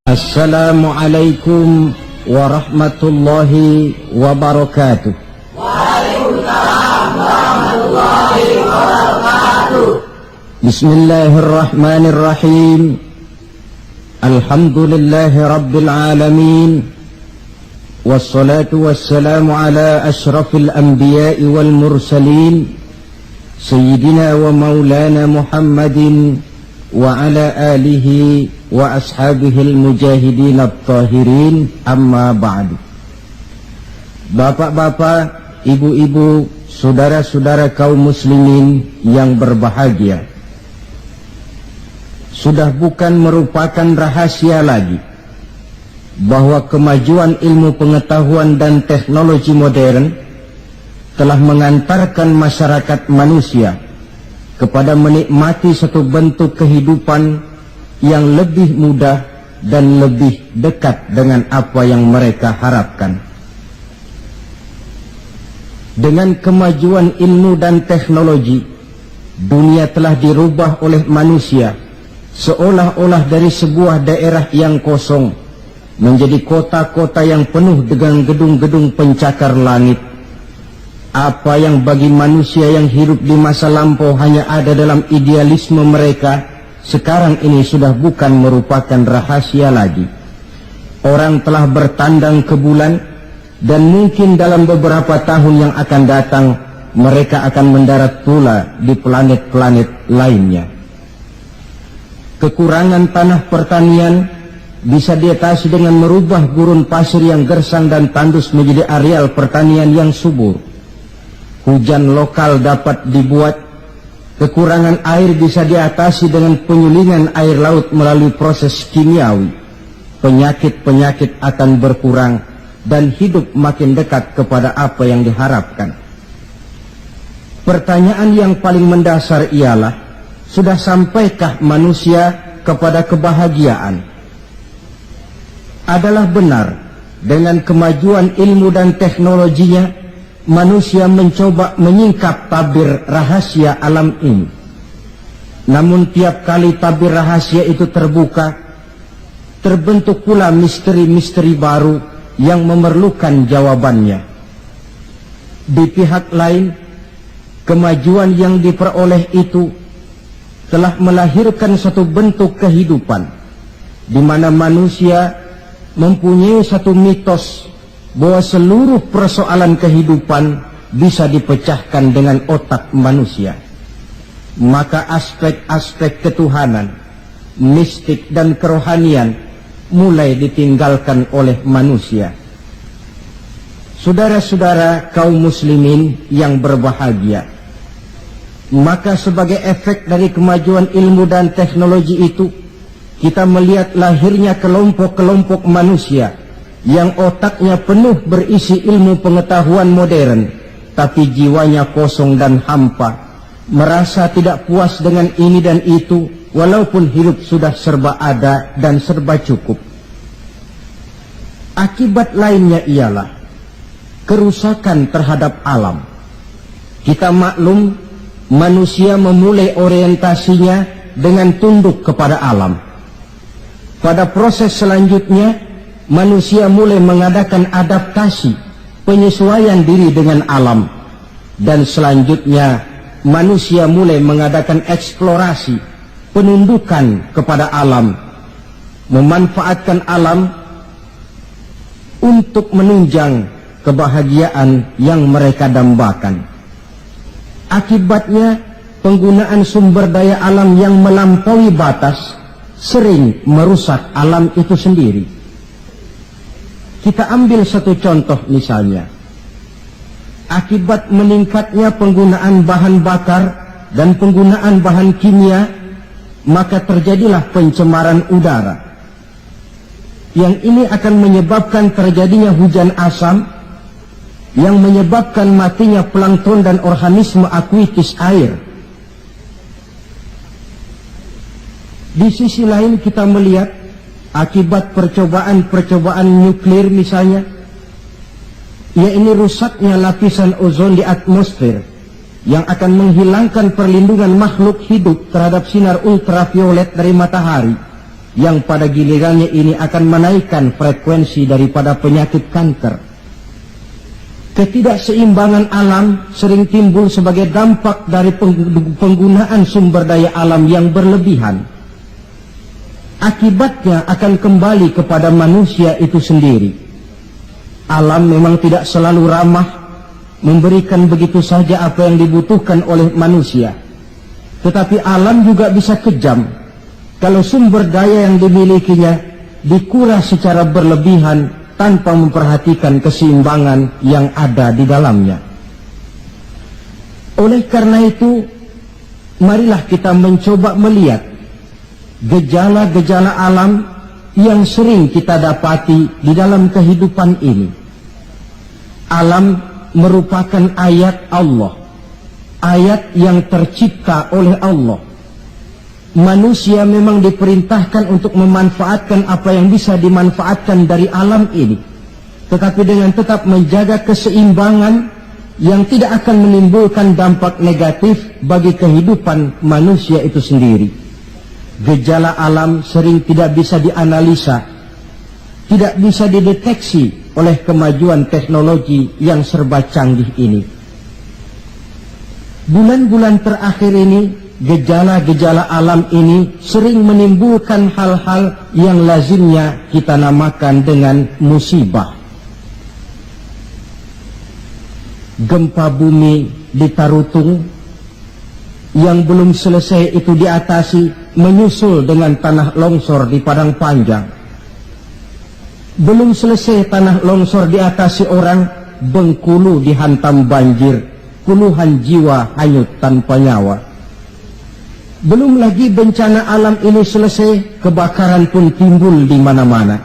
Assalamualaikum warahmatullahi wabarakatuh. Waalaikumsalam warahmatullahi wabarakatuh. Bismillahirrahmanirrahim. Alhamdulillahi rabbil alamin. Wassalatu wassalamu ala ashrafil anbiya'i wal mursalin, Sayyidina wa maulana Muhammadin wa ala alihi wa ashabihil mujahidin at-tahirin, amma ba'du. Bapak-bapak, ibu-ibu, saudara-saudara kaum muslimin yang berbahagia, sudah bukan merupakan rahasia lagi bahwa kemajuan ilmu pengetahuan dan teknologi modern telah mengantarkan masyarakat manusia kepada menikmati satu bentuk kehidupan yang lebih mudah dan lebih dekat dengan apa yang mereka harapkan. Dengan kemajuan ilmu dan teknologi, dunia telah dirubah oleh manusia seolah-olah dari sebuah daerah yang kosong menjadi kota-kota yang penuh dengan gedung-gedung pencakar langit. Apa yang bagi manusia yang hidup di masa lampau hanya ada dalam idealisme mereka, sekarang ini sudah bukan merupakan rahasia lagi. Orang telah bertandang ke bulan, dan mungkin dalam beberapa tahun yang akan datang mereka akan mendarat pula di planet-planet lainnya. Kekurangan tanah pertanian bisa diatasi dengan merubah gurun pasir yang gersang dan tandus menjadi areal pertanian yang subur. Hujan lokal dapat dibuat. Kekurangan air bisa diatasi dengan penyulingan air laut melalui proses kimiawi. Penyakit-penyakit akan berkurang dan hidup makin dekat kepada apa yang diharapkan. Pertanyaan yang paling mendasar ialah, sudah sampaikah manusia kepada kebahagiaan? Adalah benar, dengan kemajuan ilmu dan teknologinya, manusia mencoba menyingkap tabir rahasia alam ini. Namun tiap kali tabir rahasia itu terbuka, terbentuk pula misteri-misteri baru yang memerlukan jawabannya. Di pihak lain, kemajuan yang diperoleh itu telah melahirkan satu bentuk kehidupan di mana manusia mempunyai satu mitos bahwa seluruh persoalan kehidupan bisa dipecahkan dengan otak manusia. Maka aspek-aspek ketuhanan, mistik dan kerohanian mulai ditinggalkan oleh manusia. Saudara-saudara kaum muslimin yang berbahagia, maka sebagai efek dari kemajuan ilmu dan teknologi itu, kita melihat lahirnya kelompok-kelompok manusia yang otaknya penuh berisi ilmu pengetahuan modern, tapi jiwanya kosong dan hampa, merasa tidak puas dengan ini dan itu, walaupun hidup sudah serba ada dan serba cukup. Akibat lainnya ialah kerusakan terhadap alam. Kita maklum, manusia memulai orientasinya dengan tunduk kepada alam. Pada proses selanjutnya, manusia mulai mengadakan adaptasi, penyesuaian diri dengan alam. Dan selanjutnya, manusia mulai mengadakan eksplorasi, penundukan kepada alam, memanfaatkan alam untuk menunjang kebahagiaan yang mereka dambakan. Akibatnya, penggunaan sumber daya alam yang melampaui batas sering merusak alam itu sendiri. Kita ambil satu contoh misalnya. Akibat meningkatnya penggunaan bahan bakar dan penggunaan bahan kimia, maka terjadilah pencemaran udara. Yang ini akan menyebabkan terjadinya hujan asam, yang menyebabkan matinya plankton dan organisme akuatis air. Di sisi lain kita melihat akibat percobaan-percobaan nuklir misalnya, yaitu rusaknya lapisan ozon di atmosfer yang akan menghilangkan perlindungan makhluk hidup terhadap sinar ultraviolet dari matahari, yang pada gilirannya ini akan menaikkan frekuensi daripada penyakit kanker. Ketidakseimbangan alam sering timbul sebagai dampak dari penggunaan sumber daya alam yang berlebihan. Akibatnya akan kembali kepada manusia itu sendiri. Alam memang tidak selalu ramah, memberikan begitu saja apa yang dibutuhkan oleh manusia. Tetapi alam juga bisa kejam kalau sumber daya yang dimilikinya dikuras secara berlebihan tanpa memperhatikan keseimbangan yang ada di dalamnya. Oleh karena itu, marilah kita mencoba melihat gejala-gejala alam yang sering kita dapati di dalam kehidupan ini. Alam merupakan ayat Allah, ayat yang tercipta oleh Allah. Manusia memang diperintahkan untuk memanfaatkan apa yang bisa dimanfaatkan dari alam ini, tetapi dengan tetap menjaga keseimbangan yang tidak akan menimbulkan dampak negatif bagi kehidupan manusia itu sendiri. Gejala alam sering tidak bisa dianalisa, tidak bisa dideteksi oleh kemajuan teknologi yang serba canggih ini. Bulan-bulan terakhir ini, gejala-gejala alam ini sering menimbulkan hal-hal yang lazimnya kita namakan dengan musibah. Gempa bumi di Tarutung yang belum selesai itu diatasi, menyusul dengan tanah longsor di Padang Panjang. Belum selesai tanah longsor diatasi orang, Bengkulu dihantam banjir, puluhan jiwa hanyut tanpa nyawa. Belum lagi bencana alam ini selesai, kebakaran pun timbul di mana-mana.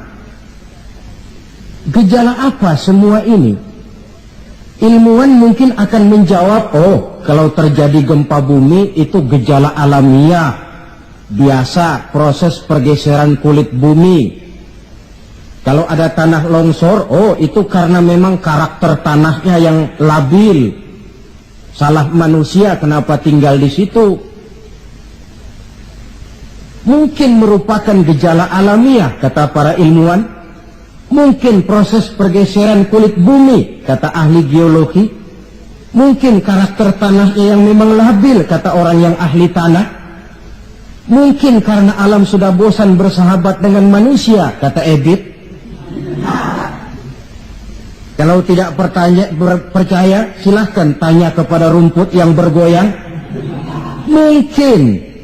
Gejala apa semua ini? Ilmuwan mungkin akan menjawab, oh, kalau terjadi gempa bumi itu gejala alamiah, biasa proses pergeseran kulit bumi. Kalau ada tanah longsor, oh, itu karena memang karakter tanahnya yang labil. Salah manusia kenapa tinggal di situ. Mungkin merupakan gejala alamiah, kata para ilmuwan. Mungkin proses pergeseran kulit bumi, kata ahli geologi. Mungkin karakter tanahnya yang memang labil, kata orang yang ahli tanah. Mungkin karena alam sudah bosan bersahabat dengan manusia, kata Ebit. Kalau tidak percaya, silahkan tanya kepada rumput yang bergoyang. Mungkin.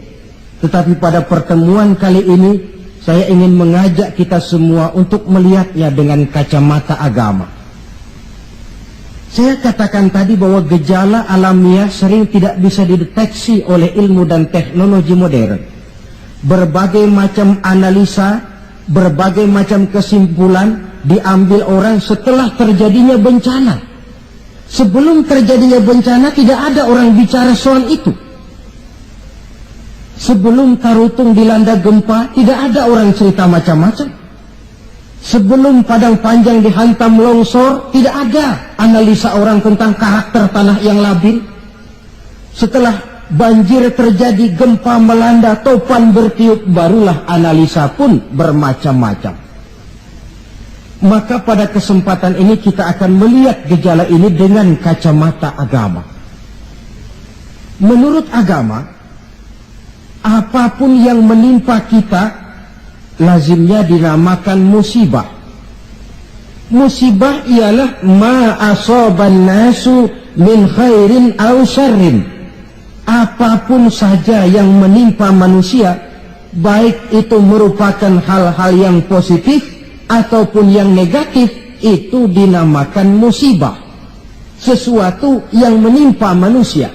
Tetapi pada pertemuan kali ini, saya ingin mengajak kita semua untuk melihatnya dengan kacamata agama. Saya katakan tadi bahwa gejala alamiah sering tidak bisa dideteksi oleh ilmu dan teknologi modern. Berbagai macam analisa, berbagai macam kesimpulan diambil orang setelah terjadinya bencana. Sebelum terjadinya bencana tidak ada orang bicara soal itu. Sebelum Tarutung dilanda gempa, tidak ada orang cerita macam-macam. Sebelum Padang Panjang dihantam longsor, tidak ada analisa orang tentang karakter tanah yang labil. Setelah banjir terjadi, gempa melanda, topan bertiup, barulah analisa pun bermacam-macam. Maka pada kesempatan ini kita akan melihat gejala ini dengan kacamata agama. Menurut agama, apapun yang menimpa kita lazimnya dinamakan musibah. Musibah ialah ma asaban nasu min khairin aw syarrin. Apapun saja yang menimpa manusia, baik itu merupakan hal-hal yang positif ataupun yang negatif, itu dinamakan musibah. Sesuatu yang menimpa manusia.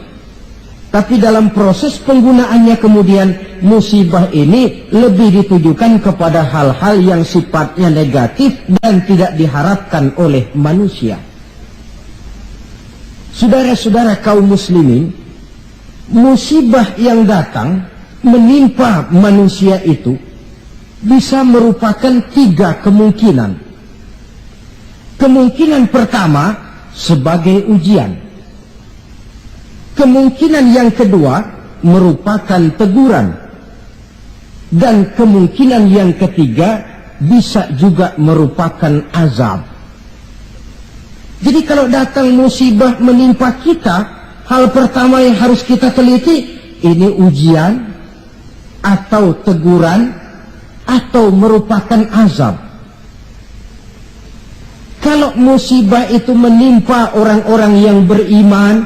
Tapi dalam proses penggunaannya kemudian, musibah ini lebih ditujukan kepada hal-hal yang sifatnya negatif dan tidak diharapkan oleh manusia. Saudara-saudara kaum muslimin, musibah yang datang menimpa manusia itu bisa merupakan 3 kemungkinan. Kemungkinan pertama sebagai ujian. Kemungkinan yang kedua merupakan teguran. Dan kemungkinan yang ketiga bisa juga merupakan azab. Jadi kalau datang musibah menimpa kita, hal pertama yang harus kita teliti, ini ujian atau teguran atau merupakan azab. Kalau musibah itu menimpa orang-orang yang beriman,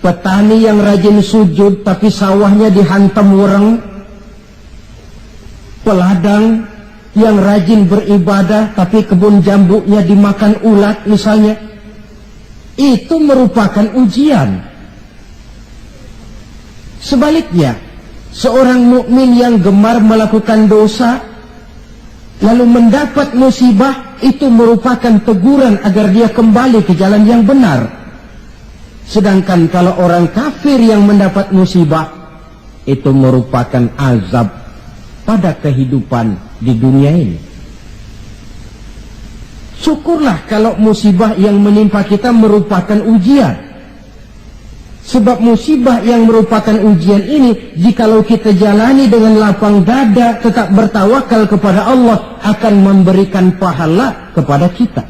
petani yang rajin sujud tapi sawahnya dihantam wereng, peladang yang rajin beribadah tapi kebun jambunya dimakan ulat misalnya, itu merupakan ujian. Sebaliknya, seorang mukmin yang gemar melakukan dosa lalu mendapat musibah, itu merupakan teguran agar dia kembali ke jalan yang benar. Sedangkan kalau orang kafir yang mendapat musibah, itu merupakan azab pada kehidupan di dunia ini. Syukurlah kalau musibah yang menimpa kita merupakan ujian. Sebab musibah yang merupakan ujian ini, jikalau kita jalani dengan lapang dada, tetap bertawakal kepada Allah, akan memberikan pahala kepada kita.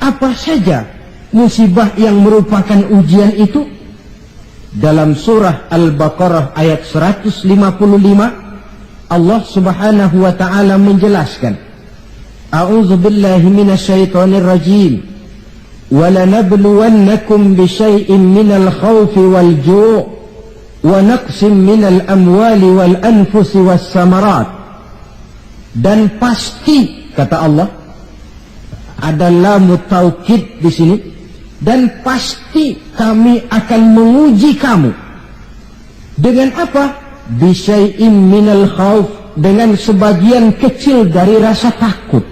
Apa saja musibah yang merupakan ujian itu? Dalam surah Al-Baqarah ayat 155, Allah subhanahu wa ta'ala menjelaskan, A'udzu billahi minasyaitonir rajim. وَلَنَبْلُوَنَّكُمْ بِشَيْءٍ مِّنَ الْخَوْفِ وَالْجُوعِ وَنَقْصٍ مِّنَ الْأَمْوَالِ وَالْأَنْفُسِ وَالثَّمَرَاتِ. Dan pasti, kata Allah, ada lamu taukid di sini, dan pasti kami akan menguji kamu. Dengan apa? Bisyai'in minal khauf, dengan sebagian kecil dari rasa takut.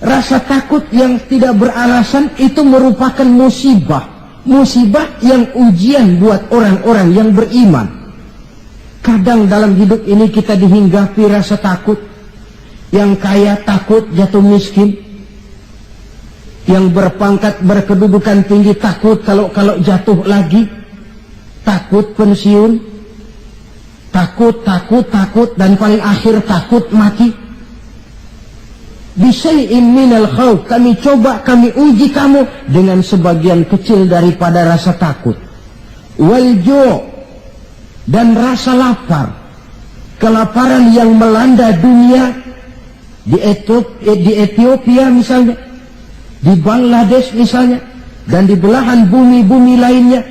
Rasa takut yang tidak beralasan itu merupakan musibah. Musibah yang ujian buat orang-orang yang beriman. Kadang dalam hidup ini kita dihinggapi rasa takut. Yang kaya takut jatuh miskin. Yang berpangkat berkedudukan tinggi takut kalau jatuh lagi. Takut pensiun. Takut dan paling akhir takut mati. Bisyai'in minal khauf, kami coba, kami uji kamu dengan sebagian kecil daripada rasa takut. Wal ju', dan rasa lapar. Kelaparan yang melanda dunia di Ethiopia misalnya, di Bangladesh misalnya, dan di belahan bumi-bumi lainnya.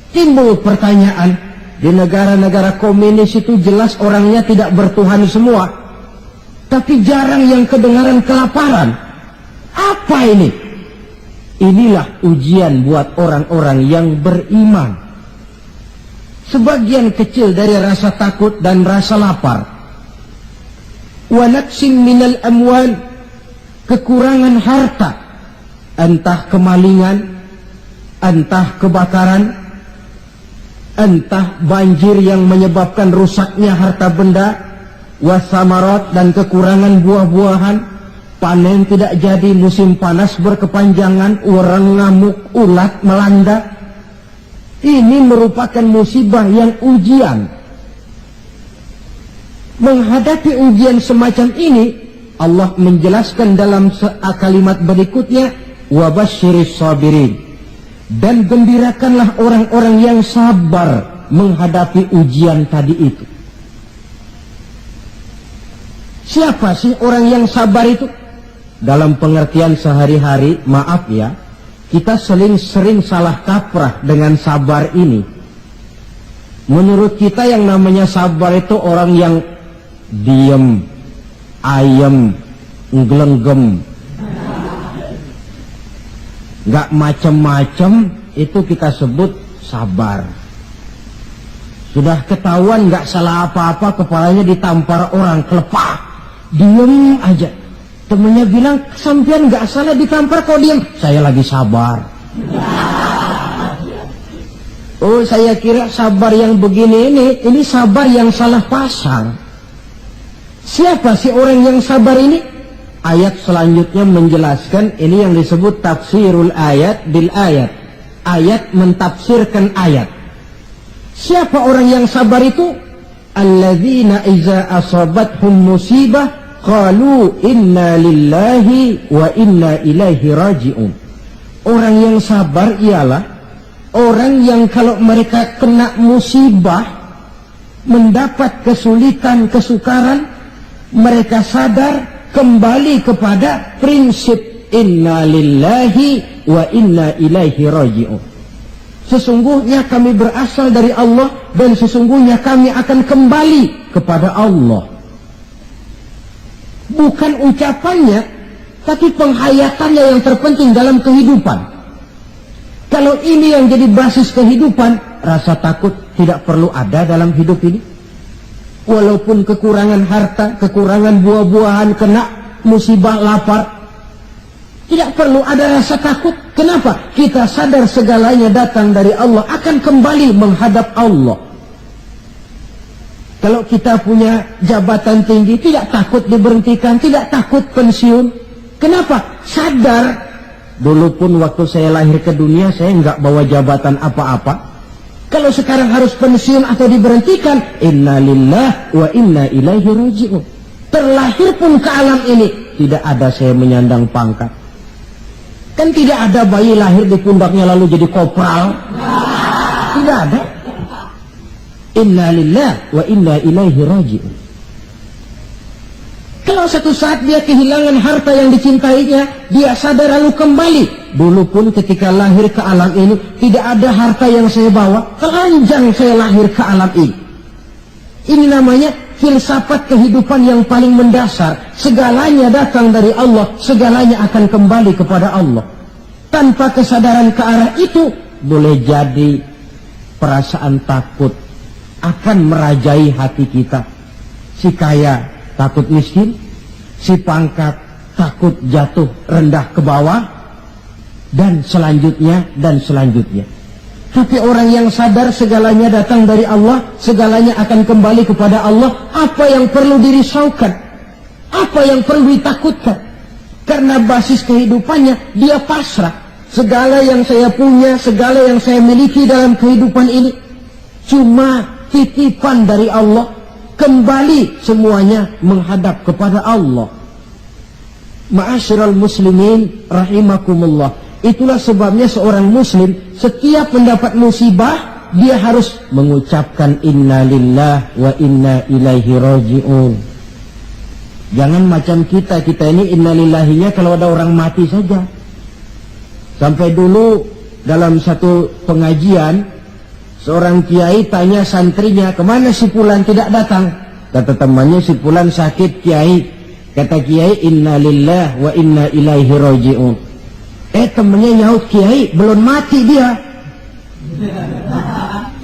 Timbul pertanyaan, di negara-negara komunis itu jelas orangnya tidak bertuhan semua, tapi jarang yang kedengaran kelaparan. Apa ini? Inilah ujian buat orang-orang yang beriman. Sebagian kecil dari rasa takut dan rasa lapar. Wa naqsin minal amwal, kekurangan harta, entah kemalingan, entah kebakaran, entah banjir yang menyebabkan rusaknya harta benda, wasamarat, dan kekurangan buah-buahan, panen tidak jadi, musim panas berkepanjangan, orang ngamuk, ulat melanda. Ini merupakan musibah yang ujian. Menghadapi ujian semacam ini, Allah menjelaskan dalam kalimat berikutnya, wabasyiris sabirin, dan gembirakanlah orang-orang yang sabar menghadapi ujian tadi itu. Siapa sih orang yang sabar itu? Dalam pengertian sehari-hari, maaf ya, kita sering salah kaprah dengan sabar ini. Menurut kita yang namanya sabar itu orang yang diem, ayem, nggelenggem, gak macem-macem, itu kita sebut sabar. Sudah ketahuan gak salah apa-apa, kepalanya ditampar orang, kelepah, diem aja. Temennya bilang, sampean gak salah ditampar kok diem. Saya lagi sabar. Oh, saya kira sabar yang begini ini sabar yang salah pasang. Siapa sih orang yang sabar ini? Ayat selanjutnya menjelaskan, ini yang disebut tafsirul ayat bil ayat. Ayat mentafsirkan ayat. Siapa orang yang sabar itu? Alladzina iza asabathum musibah qalu inna lillahi wa inna ilaihi raji'un. Orang yang sabar ialah orang yang kalau mereka kena musibah, mendapat kesulitan, kesukaran, mereka sadar kembali kepada prinsip inna lillahi wa inna ilaihi raji'un. Sesungguhnya kami berasal dari Allah dan sesungguhnya kami akan kembali kepada Allah. Bukan ucapannya, tapi penghayatannya yang terpenting dalam kehidupan. Kalau ini yang jadi basis kehidupan, rasa takut tidak perlu ada dalam hidup ini. Walaupun kekurangan harta, kekurangan buah-buahan, kena musibah lapar, tidak perlu ada rasa takut. Kenapa? Kita sadar segalanya datang dari Allah, akan kembali menghadap Allah. Kalau kita punya jabatan tinggi, tidak takut diberhentikan, tidak takut pensiun. Kenapa? Sadar. Dulu pun waktu saya lahir ke dunia, saya nggak bawa jabatan apa-apa. Kalau sekarang harus pensiun atau diberhentikan, inna lillah wa inna ilaihi raji'un. Terlahir pun ke alam ini, tidak ada saya menyandang pangkat. Kan tidak ada bayi lahir di pundaknya lalu jadi kopral. Tidak ada. Inna lillah wa inna ilaihi raji'un. Kalau satu saat dia kehilangan harta yang dicintainya, dia sadar lalu kembali. Dulu pun ketika lahir ke alam ini, tidak ada harta yang saya bawa, telanjang saya lahir ke alam ini. Ini namanya filsafat kehidupan yang paling mendasar. Segalanya datang dari Allah, segalanya akan kembali kepada Allah. Tanpa kesadaran ke arah itu, boleh jadi perasaan takut akan merajai hati kita. Si kaya takut miskin, si pangkat takut jatuh rendah ke bawah, dan selanjutnya. Tapi orang yang sadar segalanya datang dari Allah, segalanya akan kembali kepada Allah, apa yang perlu dirisaukan? Apa yang perlu ditakutkan? Karena basis kehidupannya, dia pasrah. Segala yang saya punya, segala yang saya miliki dalam kehidupan ini, cuma titipan dari Allah. Kembali semuanya menghadap kepada Allah. Ma'asyiral muslimin rahimakumullah. Itulah sebabnya seorang muslim setiap mendapat musibah, dia harus mengucapkan inna lillah wa inna ilaihi raji'un. Jangan macam kita ini inna lillahinya kalau ada orang mati saja. Sampai dulu dalam satu pengajian, seorang kiai tanya santrinya, kemana si fulan tidak datang? Kata temannya, si fulan sakit kiai. Kata kiai, inna lillah wa inna ilaihi raji'un. Temannya nyaut, kiai belum mati dia.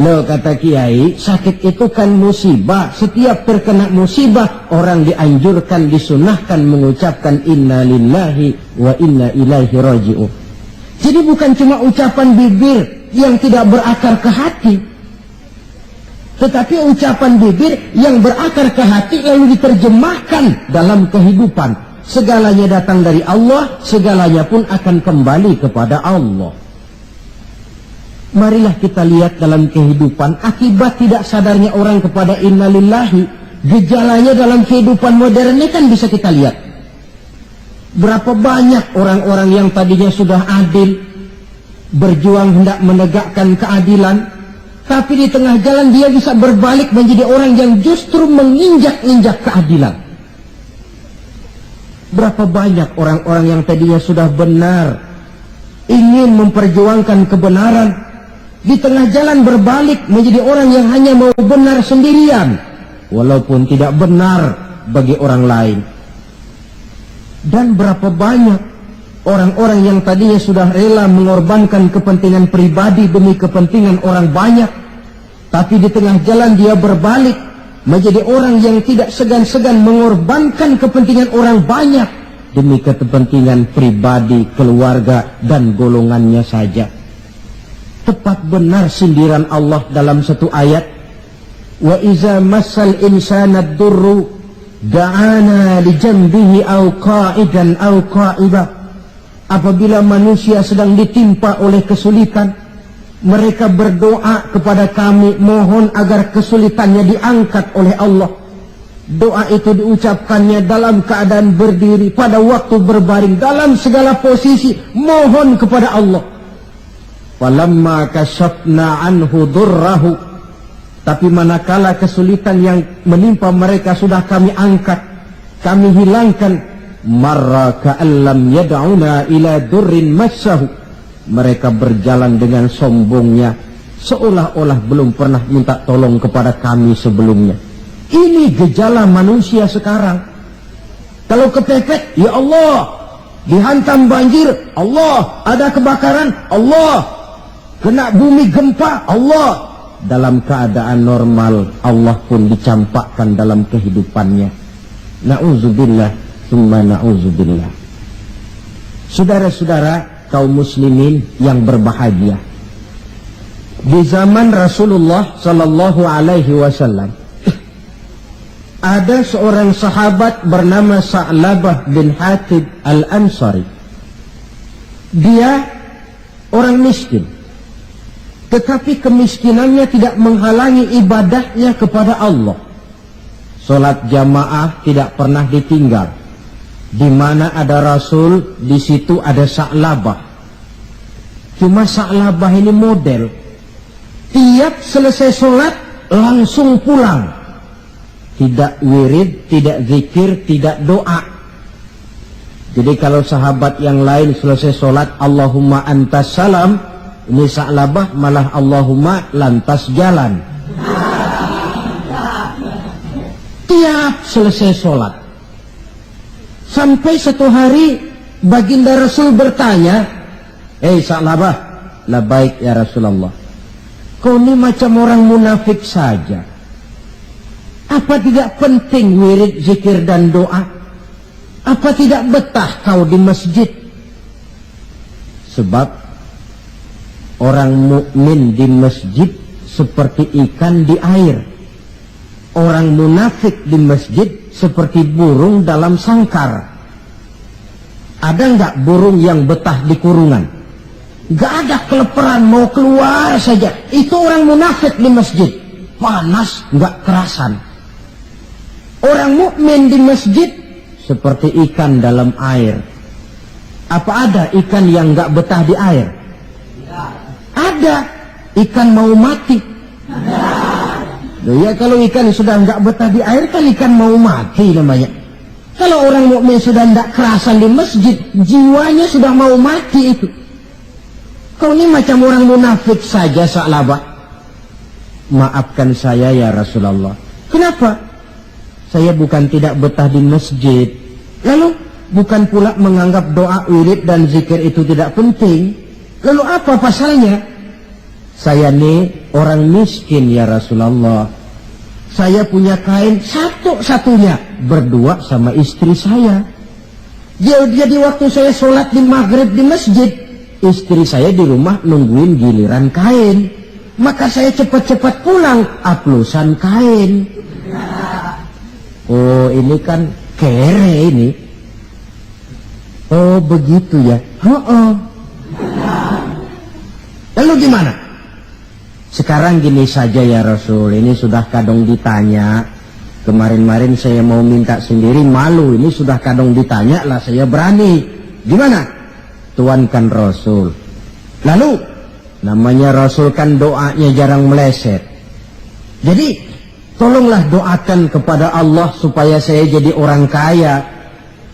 Loh, kata kiai, sakit itu kan musibah. Setiap terkena musibah, orang dianjurkan, disunahkan mengucapkan inna lillahi wa inna ilaihi raji'un. Jadi bukan cuma ucapan bibir yang tidak berakar ke hati, tetapi ucapan bibir yang berakar ke hati lalu diterjemahkan dalam kehidupan. Segalanya datang dari Allah, segalanya pun akan kembali kepada Allah. Marilah kita lihat dalam kehidupan akibat tidak sadarnya orang kepada inna lillahi. Gejalanya dalam kehidupan modern ini kan bisa kita lihat. Berapa banyak orang-orang yang tadinya sudah adil, berjuang hendak menegakkan keadilan, tapi di tengah jalan dia bisa berbalik menjadi orang yang justru menginjak-injak keadilan. Berapa banyak orang-orang yang tadinya sudah benar, ingin memperjuangkan kebenaran, di tengah jalan berbalik menjadi orang yang hanya mau benar sendirian, walaupun tidak benar bagi orang lain. Dan berapa banyak orang-orang yang tadinya sudah rela mengorbankan kepentingan pribadi demi kepentingan orang banyak, tapi di tengah jalan dia berbalik menjadi orang yang tidak segan-segan mengorbankan kepentingan orang banyak demi kepentingan pribadi, keluarga, dan golongannya saja. Tepat benar sindiran Allah dalam satu ayat, wa iza massal insana ad-durru da'ana li janbihi aw qa'idan aw qa'iba. Apabila manusia sedang ditimpa oleh kesulitan, Mereka berdoa kepada kami, mohon agar kesulitannya diangkat oleh Allah. Doa itu diucapkannya dalam keadaan berdiri, pada waktu berbaring, dalam segala posisi, mohon kepada Allah. Falamma kasyafna anhu durrahu, tapi manakala kesulitan yang menimpa mereka sudah kami angkat, kami hilangkan, marra ka'allam yad'una ila durrin massahu, mereka berjalan dengan sombongnya, seolah-olah belum pernah minta tolong kepada kami sebelumnya. Ini gejala manusia sekarang. Kalau kepepet, ya Allah. Dihantam banjir, Allah. Ada kebakaran, Allah. Kena bumi gempa, Allah. Dalam keadaan normal, Allah pun dicampakkan dalam kehidupannya. Na'udzubillah, summa na'udzubillah. Saudara-saudara kaum muslimin yang berbahagia, di zaman Rasulullah sallallahu alaihi wasallam ada seorang sahabat bernama Sa'labah bin Hatib Al-Ansari. Dia orang miskin, tetapi kemiskinannya tidak menghalangi ibadahnya kepada Allah. Salat jamaah tidak pernah ditinggal. Di mana ada Rasul, di situ ada Sa'labah. Cuma Sa'labah ini model, tiap selesai salat langsung pulang. Tidak wirid, tidak zikir, tidak doa. Jadi kalau sahabat yang lain selesai sholat Allahumma antas salam, ini Sa'labah malah Allahumma lantas jalan. Tiap selesai sholat. Sampai satu hari baginda Rasul bertanya, Sa'labah, labaik ya Rasulullah, kau ini macam orang munafik saja. Apa tidak penting wirid, zikir dan doa? Apa tidak betah kau di masjid? Sebab orang mukmin di masjid seperti ikan di air. Orang munafik di masjid seperti burung dalam sangkar. Ada nggak burung yang betah di kurungan? Nggak ada, keleperan mau keluar saja. Itu orang munafik di masjid. Panas nggak kerasan. Orang mukmin di masjid seperti ikan dalam air. Apa ada ikan yang nggak betah di air? Ada. Ikan mau mati. Ya kalau ikan sudah nggak betah di air kan ikan mau mati namanya. Kalau orang mukmin sudah nggak kerasan di masjid, jiwanya sudah mau mati itu. Kau ini macam orang munafik saja, Sa'labah. Maafkan saya ya Rasulullah. Kenapa? Saya bukan tidak betah di masjid. Lalu bukan pula menganggap doa, wirid dan zikir itu tidak penting. Lalu apa pasalnya? Saya ini orang miskin ya Rasulullah. Saya punya kain satu-satunya, berdua sama istri saya. Jadi waktu saya sholat di maghrib di masjid, istri saya di rumah nungguin giliran kain. Maka saya cepat-cepat pulang, aplusan kain. Oh ini kan kere ini. Oh begitu ya. Lalu gimana? Sekarang gini saja ya Rasul, ini sudah kadang ditanya. Kemarin-marin saya mau minta sendiri, malu. Ini sudah kadang ditanya lah, saya berani. Gimana? Tuankan Rasul. Lalu namanya Rasul kan doanya jarang meleset. Jadi tolonglah doakan kepada Allah supaya saya jadi orang kaya.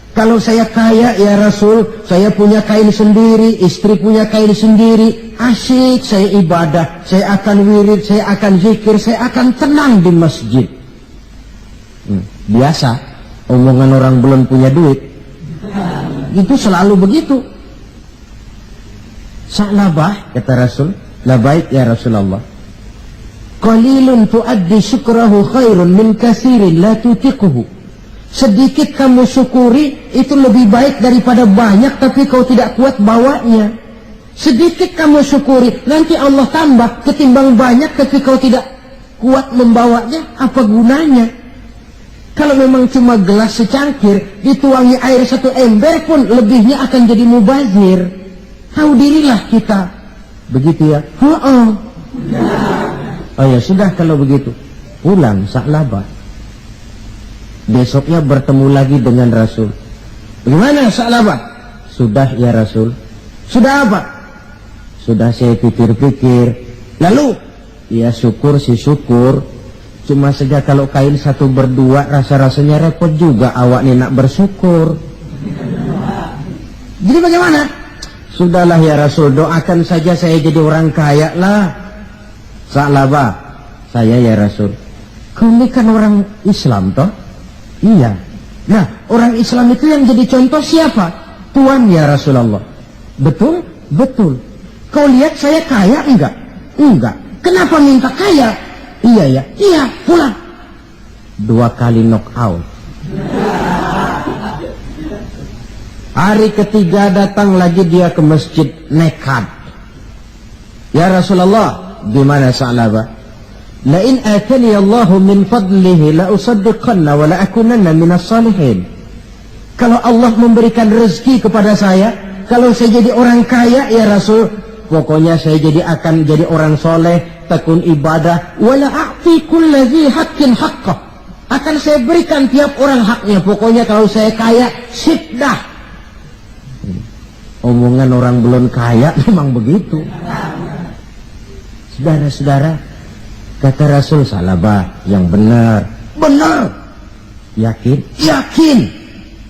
Kalau saya kaya ya Rasul, saya punya kain sendiri, istri punya kain sendiri, asyik saya ibadah, saya akan wirid, saya akan zikir, saya akan tenang di masjid. Biasa, omongan orang belum punya duit. Itu selalu begitu. Sa'labah, kata Rasul, labaik ya Rasulullah. Qalilun tuaddi syukrahu khairun min kasirin la tutiquhu. Sedikit kamu syukuri itu lebih baik daripada banyak tapi kau tidak kuat bawanya. Sedikit kamu syukuri, nanti Allah tambah ketimbang banyak tapi kau tidak kuat membawanya, apa gunanya? Kalau memang cuma gelas secangkir, dituangi air satu ember pun lebihnya akan jadi mubazir. Tahu dirilah kita. Begitu ya? Oh ya sudah kalau begitu. Pulang Sa'labah. Besoknya bertemu lagi dengan Rasul. Bagaimana Sa'labah? Sudah ya Rasul. Sudah apa? Sudah saya pikir-pikir. Lalu? Ya syukur sih syukur. Cuma saja kalau kain satu berdua rasa-rasanya repot juga awak nih nak bersyukur. Jadi bagaimana? Sudahlah ya Rasul, doakan saja saya jadi orang kaya lah. Sa'labah, saya ya Rasul. Kau ini kan orang Islam toh? Iya. Nah, orang Islam itu yang jadi contoh siapa? Tuan ya Rasulullah. Betul? Betul. Kau lihat saya kaya enggak? Enggak. Kenapa minta kaya? Iya ya. Iya, pulang. 2 kali knock out. Hari ketiga datang lagi dia ke masjid nekat. Ya Rasulullah, gimana Sa'labah? La in atani Allahu min fadlihi la usaddiqanna wa la akunanna minas salihin. Kalau Allah memberikan rezeki kepada saya, kalau saya jadi orang kaya ya Rasul, pokoknya saya akan jadi orang soleh, tekun ibadah, wa la a'ti kulli dzi haqqin haqqah. Akan saya berikan tiap orang haknya. Pokoknya kalau saya kaya, sip dah. Omongan orang belum kaya memang begitu. Saudara-saudara, kata Rasul, Sa'labah yang benar. Benar. Yakin? Yakin.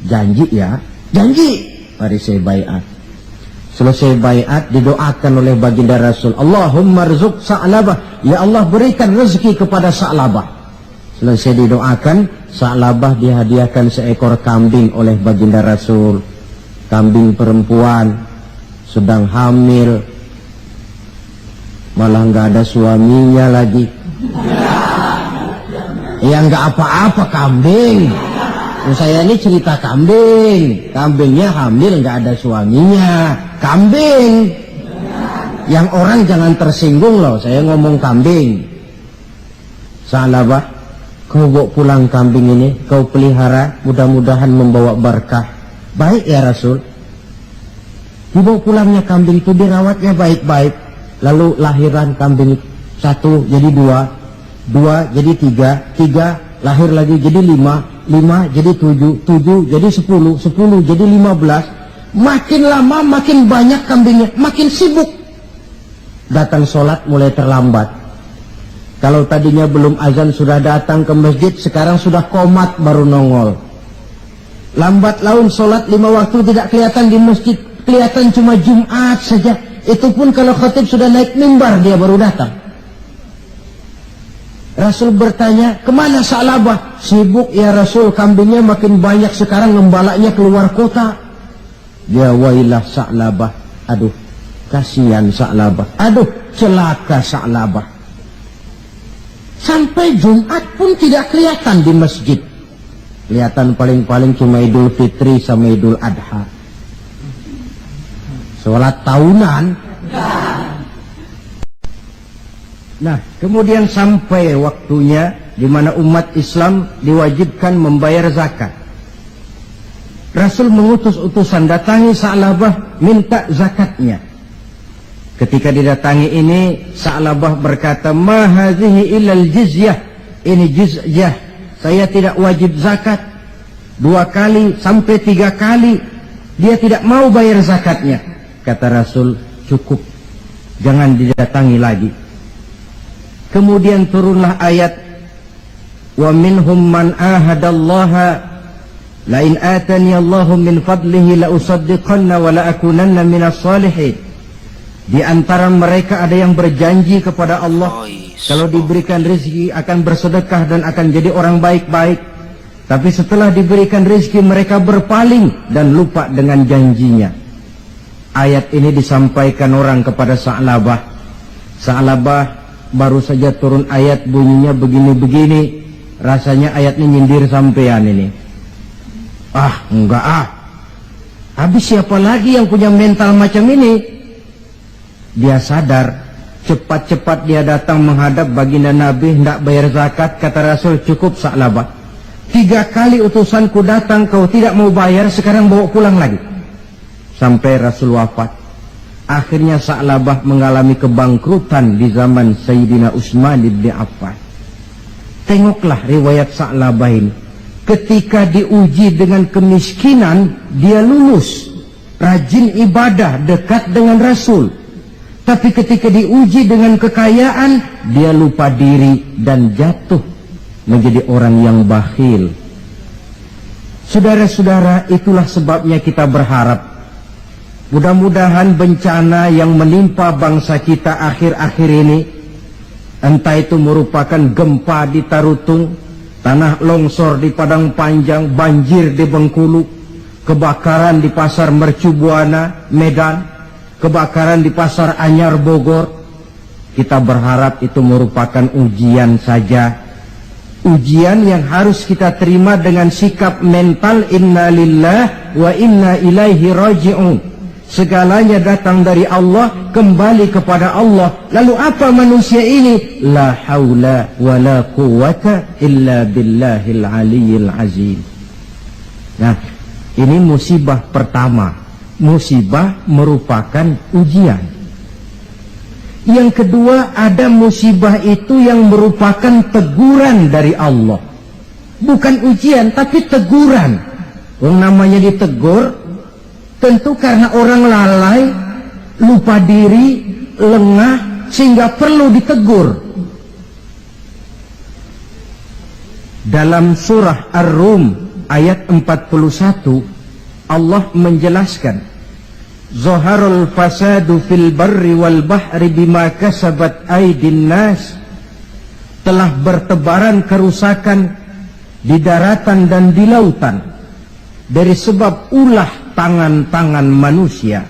Janji ya? Janji. Mari saya baiat. Selesai baiat didoakan oleh baginda Rasul, Allahumma rzuq Sa'labah, ya Allah berikan rezeki kepada Sa'labah. Selesai didoakan, Sa'labah dihadiahkan seekor kambing oleh baginda Rasul. Kambing perempuan, sedang hamil, malah nggak ada suaminya lagi. Ya nggak apa-apa kambing. Saya ini cerita kambing. Kambingnya hamil nggak ada suaminya. Kambing. Yang orang jangan tersinggung loh. Saya ngomong kambing. Sa'labah, kau bawa pulang kambing ini, kau pelihara, mudah-mudahan membawa berkah. Baik ya Rasul. Dibawa pulangnya kambing itu, dirawatnya baik-baik. Lalu lahiran kambing 1 jadi 2, 2 jadi 3, 3 lahir lagi jadi 5, 5 jadi 7, 7 jadi 10, 10 jadi 15. Makin lama makin banyak kambingnya, makin sibuk. Datang sholat mulai terlambat. Kalau tadinya belum azan sudah datang ke masjid, sekarang sudah qomat baru nongol. Lambat laun sholat 5 waktu tidak kelihatan di masjid, kelihatan cuma Jumat saja. Itu pun kalau khatib sudah naik mimbar dia baru datang. Rasul bertanya, kemana Sa'labah? Sibuk ya Rasul, kambingnya makin banyak sekarang, ngembalaknya keluar kota. Ya wailah Sa'labah, aduh kasihan Sa'labah, aduh celaka Sa'labah. Sampai Jumat pun tidak kelihatan di masjid. Kelihatan paling-paling cuma Idul Fitri sama Idul Adha. Sholat tahunan. Nah, kemudian sampai waktunya di mana umat Islam diwajibkan membayar zakat. Rasul mengutus utusan, datangi Sa'labah, minta zakatnya. Ketika didatangi ini, Sa'labah berkata, ma hadhihi illal jizyah. Ini jizyah. Saya tidak wajib zakat. 2 kali sampai 3 kali dia tidak mau bayar zakatnya. Kata Rasul, cukup, jangan didatangi lagi. Kemudian turunlah ayat, wa minhum man ahadallaha la in atani Allahu min fadlihi la usaddiqanna wa la akunanna minas salihin. Di antara mereka ada yang berjanji kepada Allah, kalau diberikan rezeki akan bersedekah dan akan jadi orang baik-baik. Tapi setelah diberikan rezeki mereka berpaling dan lupa dengan janjinya. Ayat ini disampaikan orang kepada Sa'labah. Sa'labah baru saja turun ayat bunyinya begini-begini. Rasanya ayatnya nyindir sampean ini. Ah, enggak ah. Habis siapa lagi yang punya mental macam ini? Dia sadar, cepat-cepat dia datang menghadap baginda Nabi, hendak bayar zakat. Kata Rasul, cukup Sa'labah. 3 kali utusanku datang, kau tidak mau bayar, sekarang bawa pulang lagi. Sampai Rasul wafat. Akhirnya Sa'labah mengalami kebangkrutan di zaman Sayyidina Utsman bin Affan. Tengoklah riwayat Sa'labah ini. Ketika diuji dengan kemiskinan, dia lulus, rajin ibadah, dekat dengan Rasul. Tapi ketika diuji dengan kekayaan, dia lupa diri dan jatuh menjadi orang yang bakhil. Saudara-saudara, itulah sebabnya kita berharap mudah-mudahan bencana yang menimpa bangsa kita akhir-akhir ini, entah itu merupakan gempa di Tarutung, tanah longsor di Padang Panjang, banjir di Bengkulu, kebakaran di Pasar Mercu Buana, Medan, kebakaran di Pasar Anyar, Bogor, kita berharap itu merupakan ujian saja. Ujian yang harus kita terima dengan sikap mental inna lillah wa inna ilaihi raji'un. Segalanya datang dari Allah, kembali kepada Allah. Lalu apa manusia ini? La haula wa la quwata illa billahil aliyyil azim. Nah, ini musibah pertama. Musibah merupakan ujian. Yang kedua, ada musibah itu yang merupakan teguran dari Allah. Bukan ujian, tapi teguran. Yang namanya ditegur, tentu karena orang lalai, lupa diri, lengah, sehingga perlu ditegur. Dalam surah Ar-Rum ayat 41, Allah menjelaskan, Zaharul fasadu fil barri wal bahri bima kasabat aydin nas. Telah bertebaran kerusakan di daratan dan di lautan dari sebab ulah tangan-tangan manusia.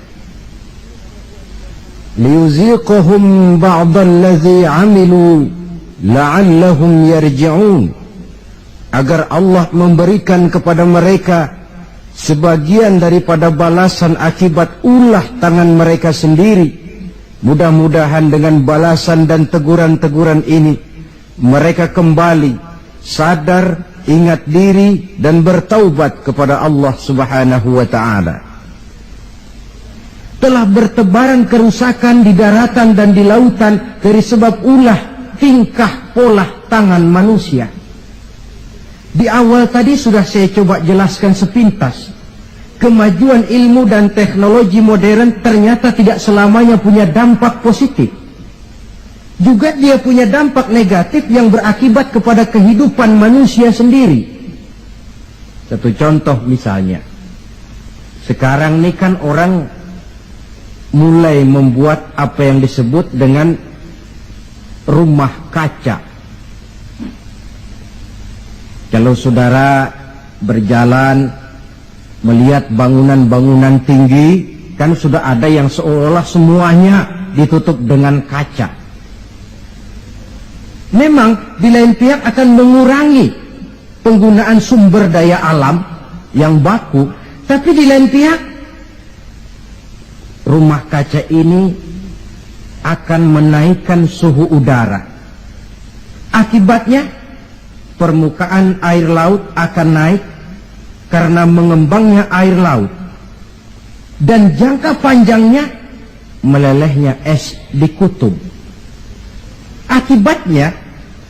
Liyuziquhum ba'dallazi 'amilu la'allahum yarji'un. Agar Allah memberikan kepada mereka sebagian daripada balasan akibat ulah tangan mereka sendiri. Mudah-mudahan dengan balasan dan teguran-teguran ini mereka kembali sadar, ingat diri dan bertaubat kepada Allah Subhanahu wa ta'ala. Telah bertebaran kerusakan di daratan dan di lautan dari sebab ulah tingkah pola tangan manusia. Di awal tadi sudah saya coba jelaskan sepintas. Kemajuan ilmu dan teknologi modern ternyata tidak selamanya punya dampak positif. Juga dia punya dampak negatif yang berakibat kepada kehidupan manusia sendiri. Satu contoh misalnya, sekarang ini kan orang mulai membuat apa yang disebut dengan rumah kaca. Kalau saudara berjalan melihat bangunan-bangunan tinggi, kan sudah ada yang seolah semuanya ditutup dengan kaca. Memang di lain pihak akan mengurangi penggunaan sumber daya alam yang baku, tapi di lain pihak rumah kaca ini akan menaikkan suhu udara. Akibatnya permukaan air laut akan naik karena mengembangnya air laut, dan jangka panjangnya melelehnya es di kutub. Akibatnya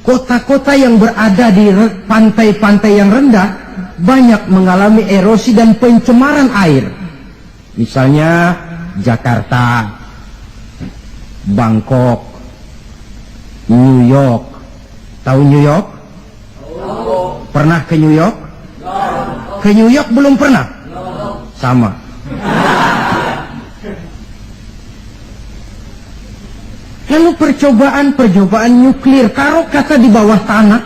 kota-kota yang berada di pantai-pantai yang rendah banyak mengalami erosi dan pencemaran air. Misalnya Jakarta, Bangkok, New York. Tahu New York? Pernah ke New York? Ke New York belum pernah? Sama. Lalu percobaan nuklir, taruh kata di bawah tanah,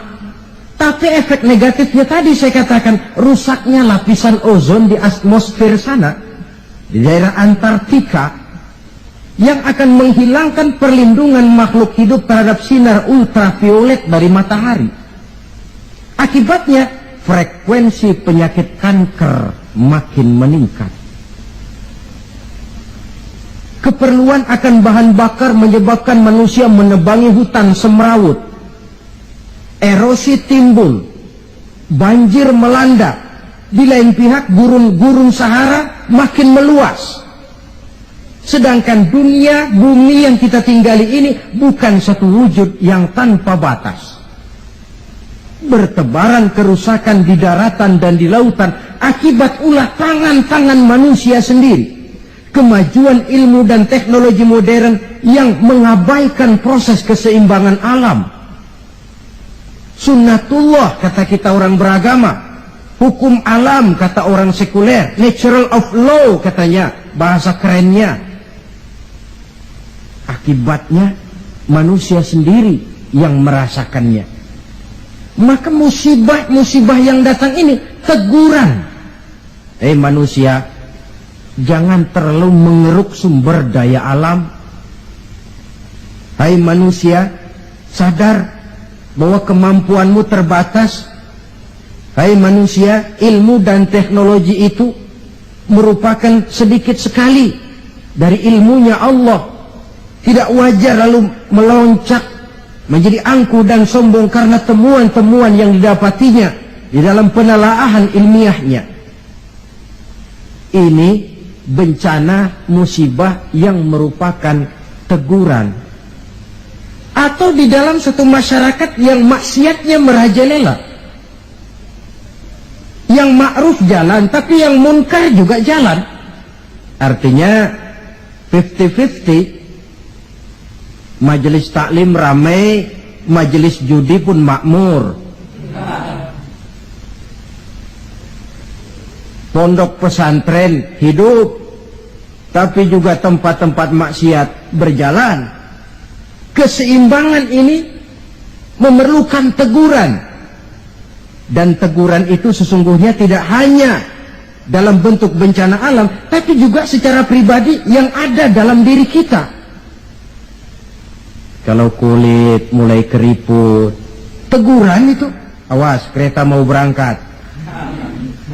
tapi efek negatifnya tadi saya katakan, rusaknya lapisan ozon di atmosfer sana, di daerah Antartika, yang akan menghilangkan perlindungan makhluk hidup terhadap sinar ultraviolet dari matahari. Akibatnya frekuensi penyakit kanker makin meningkat. Keperluan akan bahan bakar menyebabkan manusia menebangi hutan semrawut. Erosi timbul, banjir melanda. Di lain pihak gurun Sahara makin meluas. Sedangkan dunia, bumi yang kita tinggali ini bukan satu wujud yang tanpa batas. Bertebaran kerusakan di daratan dan di lautan akibat ulah tangan-tangan manusia sendiri. Kemajuan ilmu dan teknologi modern yang mengabaikan proses keseimbangan alam. Sunnatullah kata kita orang beragama. Hukum alam kata orang sekuler. Natural of law katanya, bahasa kerennya. Akibatnya manusia sendiri yang merasakannya. Maka musibah-musibah yang datang ini teguran. Manusia, jangan terlalu mengeruk sumber daya alam. Hai manusia, sadar bahwa kemampuanmu terbatas. Hai manusia, ilmu dan teknologi itu merupakan sedikit sekali dari ilmunya Allah. Tidak wajar lalu meloncat menjadi angkuh dan sombong karena temuan-temuan yang didapatinya di dalam penelaahan ilmiahnya. Ini bencana musibah yang merupakan teguran. Atau di dalam satu masyarakat yang maksiatnya merajalela. Yang ma'ruf jalan, tapi yang munkar juga jalan. Artinya 50-50. Majelis taklim ramai, majelis judi pun makmur. Pondok pesantren hidup, tapi juga tempat-tempat maksiat berjalan. Keseimbangan ini memerlukan teguran. Dan teguran itu sesungguhnya tidak hanya dalam bentuk bencana alam, tapi juga secara pribadi yang ada dalam diri kita. Kalau kulit mulai keriput, teguran itu, awas kereta mau berangkat.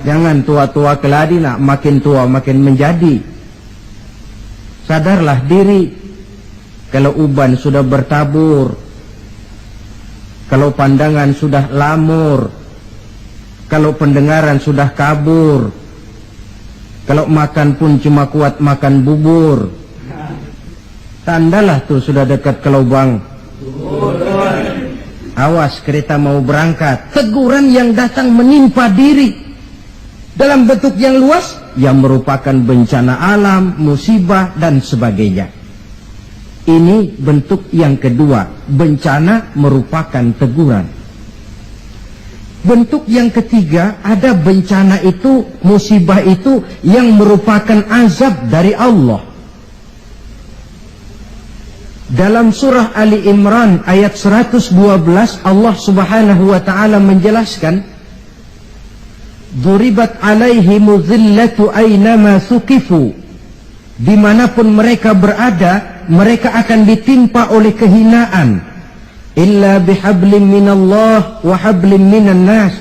Jangan tua-tua keladi nak, makin tua makin menjadi. Sadarlah diri. Kalau uban sudah bertabur, kalau pandangan sudah lamur, kalau pendengaran sudah kabur, kalau makan pun cuma kuat makan bubur, tandalah tuh sudah dekat ke lubang. Awas kereta mau berangkat. Teguran yang datang menimpa diri dalam bentuk yang luas yang merupakan bencana alam, musibah dan sebagainya. Ini bentuk yang kedua, bencana merupakan teguran. Bentuk yang ketiga, ada bencana itu, musibah itu yang merupakan azab dari Allah. Dalam surah Ali Imran ayat 112 Allah subhanahu wa ta'ala menjelaskan, Duribat alaihimu zillatu aynama thuqifu. Dimanapun mereka berada, mereka akan ditimpa oleh kehinaan. Illa bihablim minallah wa hablim minan nas.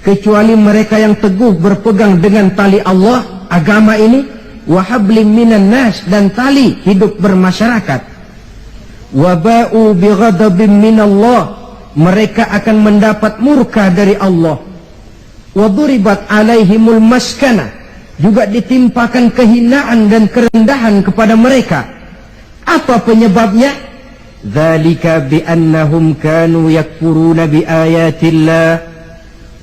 Kecuali mereka yang teguh berpegang dengan tali Allah, agama ini, wa hablim minan nas, dan tali hidup bermasyarakat. Waba'u bighadabim minallah, mereka akan mendapat murka dari Allah. Waduribat alaihimul maskana, juga ditimpakan kehinaan dan kerendahan kepada mereka. Apa penyebabnya? Dzalika biannahum kanu yakfuruna biayatillah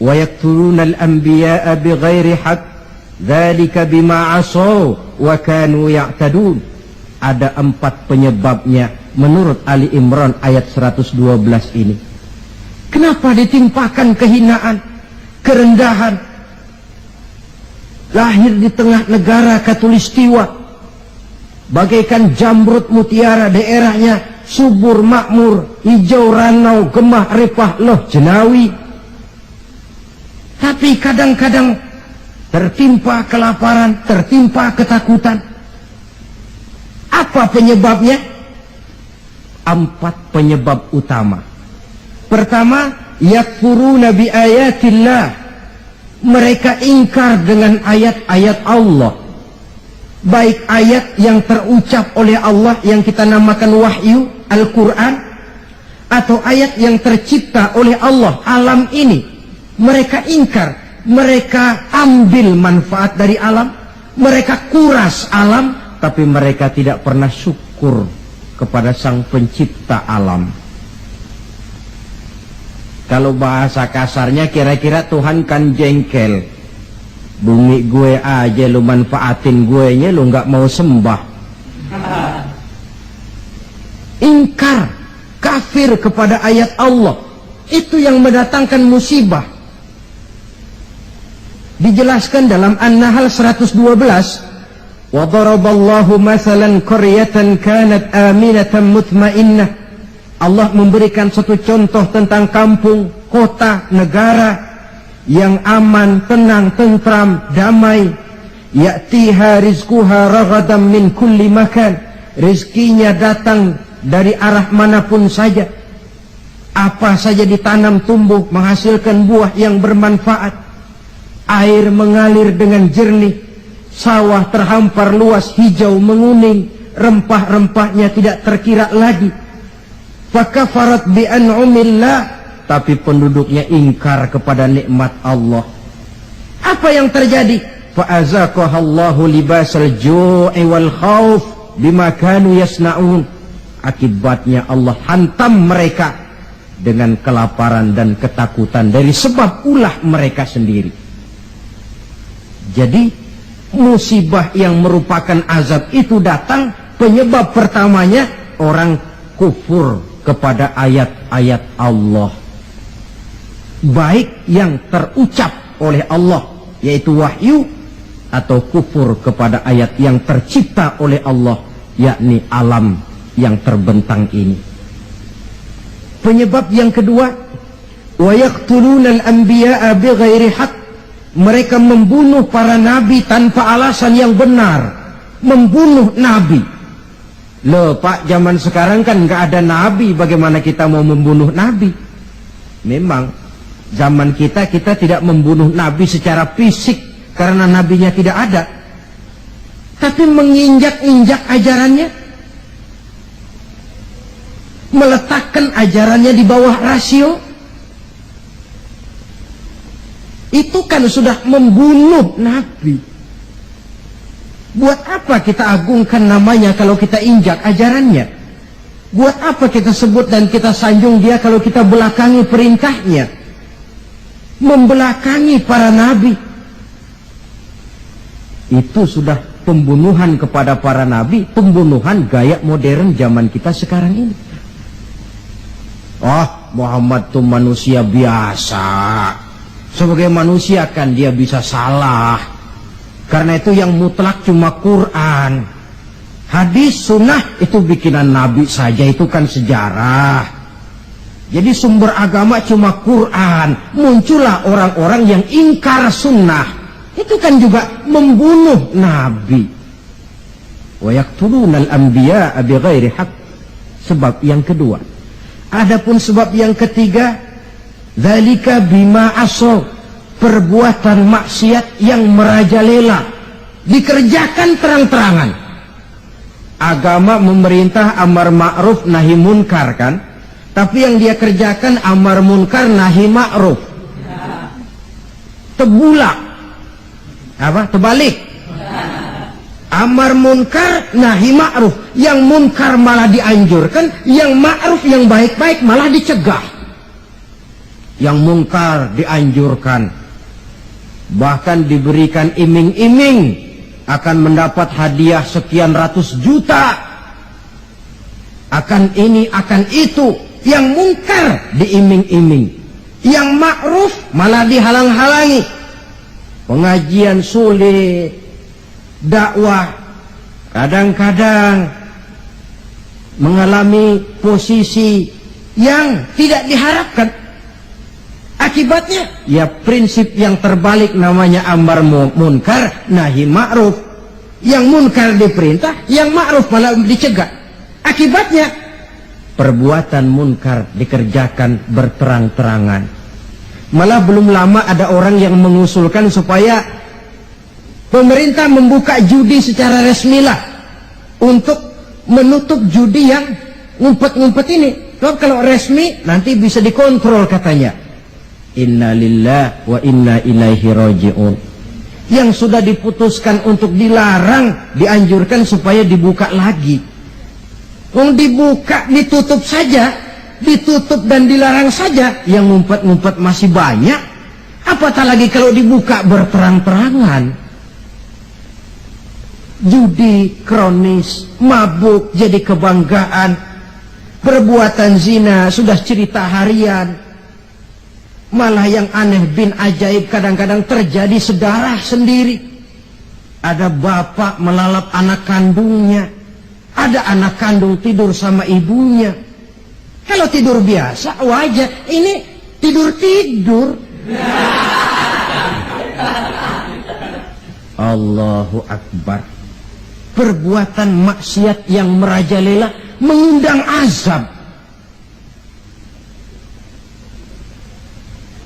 wa yaqtuluna al-anbiya'a bighairi haqq. Dzalika bima 'asaw wa kanu ya'tadun. Ada 4 penyebabnya menurut Ali Imran ayat 112 ini. Kenapa ditimpakan kehinaan, kerendahan? Lahir di tengah negara Katulistiwa, bagaikan jamrut mutiara, daerahnya subur makmur, hijau ranau, gemah repah loh jenawi. Tapi kadang-kadang tertimpa kelaparan, tertimpa ketakutan. Apa penyebabnya? 4 penyebab utama. Pertama, yakfuruna bi ayatillah. Mereka ingkar dengan ayat-ayat Allah. Baik ayat yang terucap oleh Allah yang kita namakan wahyu, Al-Quran, atau ayat yang tercipta oleh Allah, alam ini. Mereka ingkar. Mereka ambil manfaat dari alam. Mereka kuras alam, tapi mereka tidak pernah syukur kepada Sang Pencipta alam. Kalau bahasa kasarnya kira-kira Tuhan kan jengkel. Bumi gue aja lu manfaatin gue nya, lu nggak mau sembah. Ingkar, kafir kepada ayat Allah, itu yang mendatangkan musibah. Dijelaskan dalam An-Nahl 112, wa daraballahu mathalan qaryatan kanat aminatan mutmainnah. Allah memberikan satu contoh tentang kampung, kota, negara yang aman, tenang, tentram, damai. Ya'tiha rizquha ragadan min kulli makan. Rizkinya datang dari arah manapun saja. Apa saja ditanam tumbuh, menghasilkan buah yang bermanfaat. Air mengalir dengan jernih, sawah terhampar luas, hijau menguning, rempah-rempahnya tidak terkira lagi. Fakafarat bi an'umillah, tapi penduduknya ingkar kepada nikmat Allah. Apa yang terjadi? Fa'azaqahallahu libasal ju'i wal khauf bima kanu yasna'un. Akibatnya Allah hantam mereka dengan kelaparan dan ketakutan dari sebab ulah mereka sendiri. Jadi musibah yang merupakan azab itu datang, penyebab pertamanya orang kufur kepada ayat-ayat Allah, baik yang terucap oleh Allah yaitu wahyu, atau kufur kepada ayat yang tercipta oleh Allah, yakni alam yang terbentang ini. Penyebab yang kedua, wa yaqtuluna al-anbiya'a bighairi haqq. Mereka membunuh para nabi tanpa alasan yang benar. Membunuh nabi. Loh Pak, zaman sekarang kan nggak ada nabi, bagaimana kita mau membunuh nabi? Memang zaman kita tidak membunuh nabi secara fisik karena nabinya tidak ada, tapi menginjak-injak ajarannya, meletakkan ajarannya di bawah rasio. Itu kan sudah membunuh nabi. Buat apa kita agungkan namanya kalau kita injak ajarannya? Buat apa kita sebut dan kita sanjung dia kalau kita belakangi perintahnya? Membelakangi para nabi. Itu sudah pembunuhan kepada para nabi, pembunuhan gaya modern zaman kita sekarang ini. Oh, Muhammad itu manusia biasa. Sebagai manusia kan dia bisa salah. Karena itu yang mutlak cuma Quran. Hadis, sunnah itu bikinan Nabi saja, itu kan sejarah. Jadi sumber agama cuma Quran. Muncullah orang-orang yang ingkar sunnah. Itu kan juga membunuh Nabi. Wa yaqtuluna al-anbiya'a bighairi haqq. Sebab yang kedua. Adapun sebab yang ketiga, dzalika bima asaw, perbuatan maksiat yang merajalela, dikerjakan terang-terangan. Agama memerintah amar ma'ruf nahi munkar kan, tapi yang dia kerjakan amar munkar nahi ma'ruf. Tebulak apa? Terbalik. Amar munkar nahi ma'ruf, yang munkar malah dianjurkan, yang ma'ruf yang baik-baik malah dicegah. Yang munkar dianjurkan, bahkan diberikan iming-iming akan mendapat hadiah sekian ratus juta, akan ini akan itu. Yang munkar diiming-iming, yang ma'ruf malah dihalang-halangi. Pengajian sulit, dakwah kadang-kadang mengalami posisi yang tidak diharapkan. Akibatnya ya prinsip yang terbalik, namanya amar munkar nahi ma'ruf. Yang munkar diperintah, yang ma'ruf malah dicegah. Akibatnya perbuatan munkar dikerjakan berterang-terangan. Malah belum lama ada orang yang mengusulkan supaya pemerintah membuka judi secara resmilah untuk menutup judi yang ngumpet-ngumpet ini. Kalau resmi nanti bisa dikontrol katanya. Inna lillahi wa inna ilaihi raji'un. yang sudah diputuskan untuk dilarang dianjurkan supaya dibuka lagi. Dibuka, ditutup saja, ditutup dan dilarang saja, yang ngumpet-ngumpet masih banyak. Apatah lagi kalau dibuka berterang-terangan. Judi kronis, mabuk jadi kebanggaan, perbuatan zina sudah cerita harian. Malah yang aneh bin ajaib kadang-kadang terjadi sedarah sendiri. Ada bapak melalap anak kandungnya, ada anak kandung tidur sama ibunya. Kalau tidur biasa wajar, ini tidur-tidur. Allahu Akbar. Perbuatan maksiat yang merajalela mengundang azab.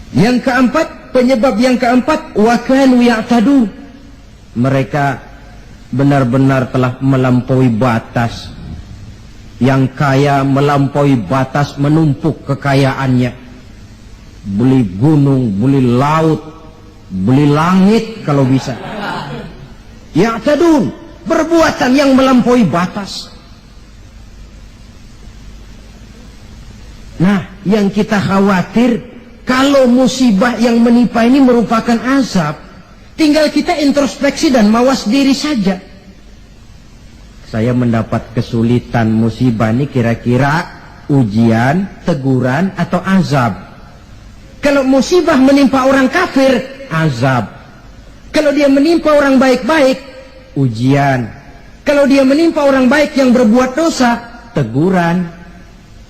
Yang keempat, penyebab yang keempat, wa kanu ya'tadun. Mereka benar-benar telah melampaui batas. Yang kaya melampaui batas, menumpuk kekayaannya. Beli gunung, beli laut, beli langit kalau bisa. Ya'tadun, perbuatan yang melampaui batas. Nah, yang kita khawatir, kalau musibah yang menimpa ini merupakan azab, tinggal kita introspeksi dan mawas diri saja. Saya mendapat kesulitan, musibah ini kira-kira ujian, teguran, atau azab. Kalau musibah menimpa orang kafir, azab. Kalau dia menimpa orang baik-baik, ujian. Kalau dia menimpa orang baik yang berbuat dosa, teguran.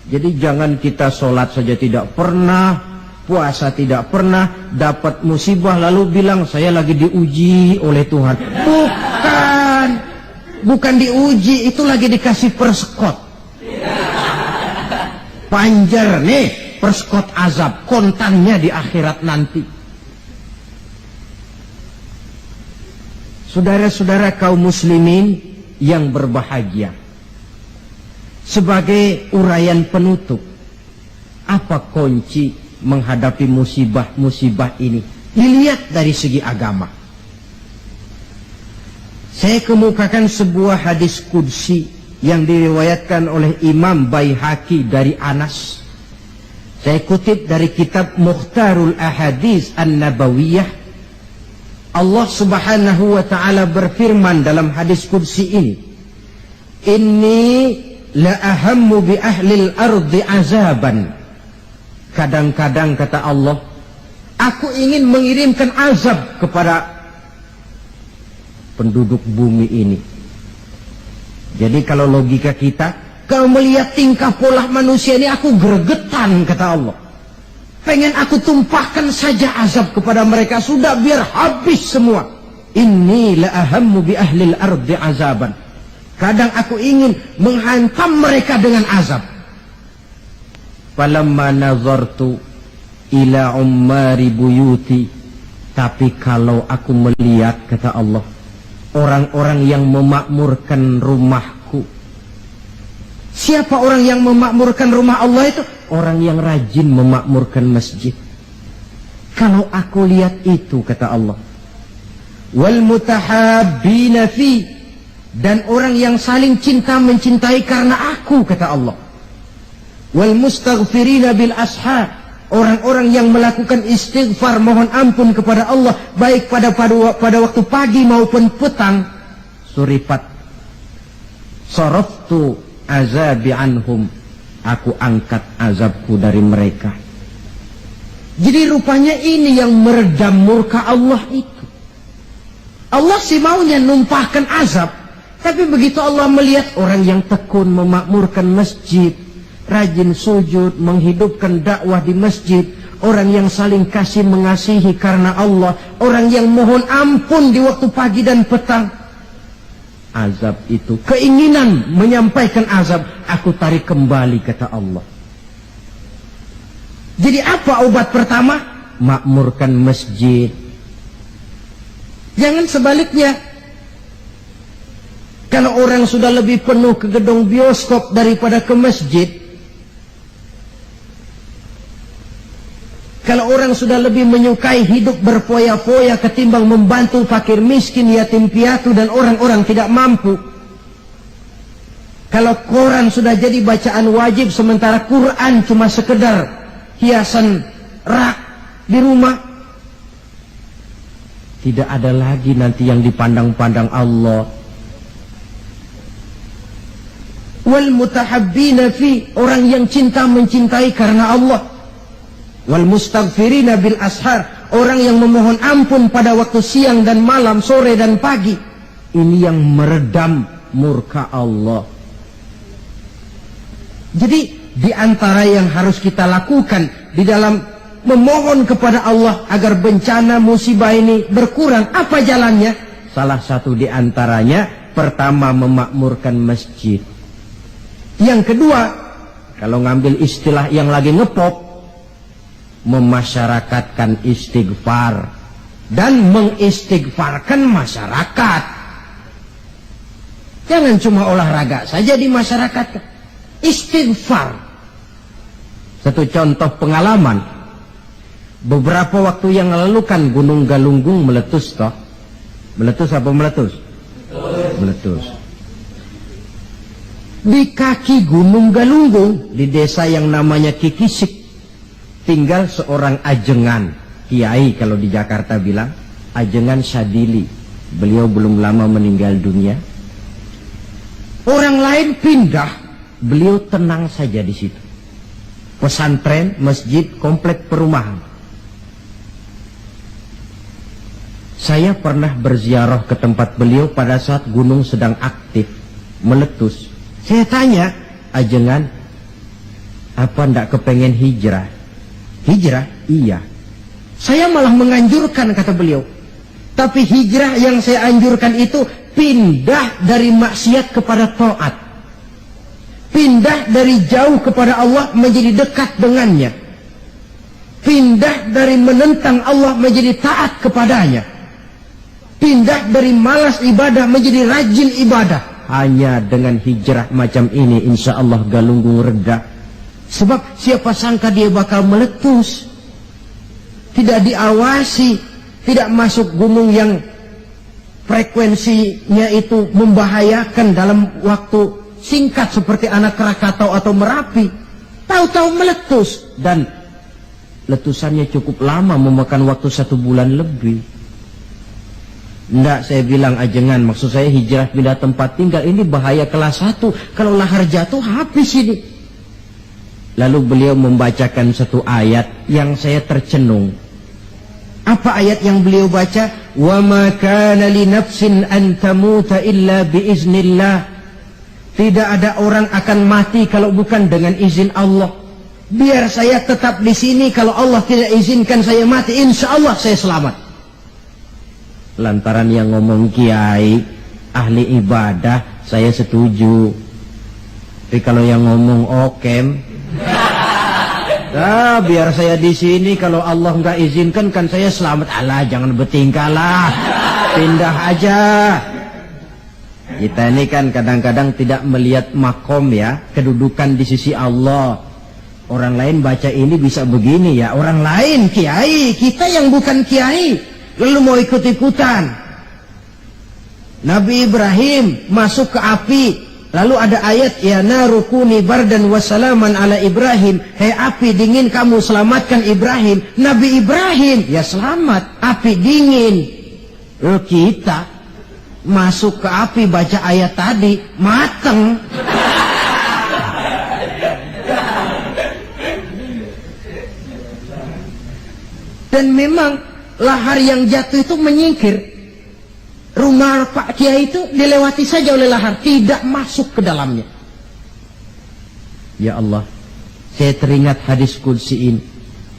Jadi jangan kita sholat saja tidak pernah, puasa tidak pernah, dapat musibah lalu bilang saya lagi diuji oleh Tuhan. Bukan diuji, itu lagi dikasih perskot. Panjer nih, perskot azab, kontannya di akhirat nanti. Saudara-saudara kaum muslimin yang berbahagia, sebagai uraian penutup, apa kunci menghadapi musibah-musibah ini? Dilihat dari segi agama. Saya kemukakan sebuah hadis qudsi yang diriwayatkan oleh Imam Baihaqi dari Anas. Saya kutip dari kitab Mukhtarul Ahadits An-Nabawiyah. Allah Subhanahu wa taala berfirman dalam hadis qudsi ini, "Inni la ahammu bi ahlil ardi azaban." Kadang-kadang kata Allah, aku ingin mengirimkan azab kepada penduduk bumi ini. Jadi kalau logika kita, kalau melihat tingkah pola manusia ini aku gregetan kata Allah. Pengen aku tumpahkan saja azab kepada mereka, sudah biar habis semua. Inni la ahammu bi ahlil ardi azaban. Kadang aku ingin menghantam mereka dengan azab. Falamma nazartu ila ummari buyuti, tapi kalau aku melihat kata Allah, orang-orang yang memakmurkan rumahku. Siapa orang yang memakmurkan rumah Allah itu? Orang yang rajin memakmurkan masjid. Kalau aku lihat itu kata Allah, wal mutahabbina fi, dan orang yang saling cinta mencintai karena aku kata Allah, wal mustaghfirina bil ashar, orang-orang yang melakukan istighfar mohon ampun kepada Allah baik pada waktu pagi maupun petang. Suripat saraftu azabi anhum, aku angkat azabku dari mereka. Jadi rupanya ini yang meredam murka Allah itu. Allah sih maunya numpahkan azab, tapi begitu Allah melihat orang yang tekun memakmurkan masjid, rajin sujud, menghidupkan dakwah di masjid, orang yang saling kasih mengasihi karena Allah, orang yang mohon ampun di waktu pagi dan petang, azab itu, keinginan menyampaikan azab, aku tarik kembali kata Allah. Jadi apa obat pertama? Makmurkan masjid. Jangan sebaliknya. Kalau orang sudah lebih penuh ke gedung bioskop daripada ke masjid, Kalau orang sudah lebih menyukai hidup berfoya-foya ketimbang membantu fakir miskin, yatim piatu, dan orang-orang tidak mampu. Kalau koran sudah jadi bacaan wajib sementara Quran cuma sekedar hiasan rak di rumah, tidak ada lagi nanti yang dipandang-pandang Allah. Wal mutahabbina fi, orang yang cinta mencintai karena Allah. Wal mustaghfirina bil ashar, orang yang memohon ampun pada waktu siang dan malam, sore dan pagi. Ini yang meredam murka Allah. Jadi di antara yang harus kita lakukan di dalam memohon kepada Allah agar bencana musibah ini berkurang, apa jalannya? Salah satu di antaranya, pertama memakmurkan masjid. Yang kedua, kalau ngambil istilah yang lagi ngepop, memasyarakatkan istighfar dan mengistighfarkan masyarakat. Jangan cuma olahraga saja di masyarakat. Istighfar. Satu contoh pengalaman, beberapa waktu yang lalu kan Gunung Galunggung meletus toh. Meletus apa meletus? Meletus. Di kaki Gunung Galunggung, di desa yang namanya Kikisik, tinggal seorang ajengan, kiai kalau di Jakarta bilang, Ajengan Sadili. Beliau belum lama meninggal dunia. Orang lain pindah, beliau tenang saja di situ. Pesantren, masjid, komplek perumahan. Saya pernah berziarah ke tempat beliau pada saat gunung sedang aktif, meletus. Saya tanya, Ajengan, apa ndak kepengen hijrah? Hijrah? Iya. Saya malah menganjurkan, kata beliau. Tapi hijrah yang saya anjurkan itu pindah dari maksiat kepada taat. Pindah dari jauh kepada Allah menjadi dekat dengannya. Pindah dari menentang Allah menjadi taat kepadanya. Pindah dari malas ibadah menjadi rajin ibadah. Hanya dengan hijrah macam ini insya Allah Galunggung reda. Sebab siapa sangka dia bakal meletus, tidak diawasi, tidak masuk gunung yang frekuensinya itu membahayakan dalam waktu singkat seperti Anak Krakatau atau Merapi. Tahu-tahu meletus, dan letusannya cukup lama, memakan waktu 1 bulan lebih. Enggak, saya bilang Ajengan, maksud saya hijrah pindah tempat tinggal ini bahaya kelas 1. Kalau lahar jatuh habis ini. Lalu beliau membacakan satu ayat yang saya tercenung. Apa ayat yang beliau baca? Wa ma kana li nafsin an tamuta illa bi iznillah. Tidak ada orang akan mati kalau bukan dengan izin Allah. Biar saya tetap di sini, kalau Allah tidak izinkan saya mati, insya Allah saya selamat. Lantaran yang ngomong kiai, ahli ibadah, saya setuju. Tapi kalau yang ngomong okem, biar saya di sini, kalau Allah nggak izinkan kan saya selamat. Alah, jangan bertingkah lah, pindah aja. Kita ini kan kadang-kadang tidak melihat makom ya, kedudukan di sisi Allah. Orang lain baca ini bisa begini ya, orang lain kiai, kita yang bukan kiai lalu mau ikut-ikutan. Nabi Ibrahim masuk ke api, lalu ada ayat, ya narukuni bardan wassalaman ala Ibrahim. Hei api dingin, kamu selamatkan Ibrahim. Nabi Ibrahim ya selamat, api dingin. Lalu kita masuk ke api baca ayat tadi, mateng. Dan memang lahar yang jatuh itu menyingkir. Rumah Pak Kiai itu dilewati saja oleh lahar, tidak masuk ke dalamnya. Ya Allah, saya teringat hadis qudsi ini.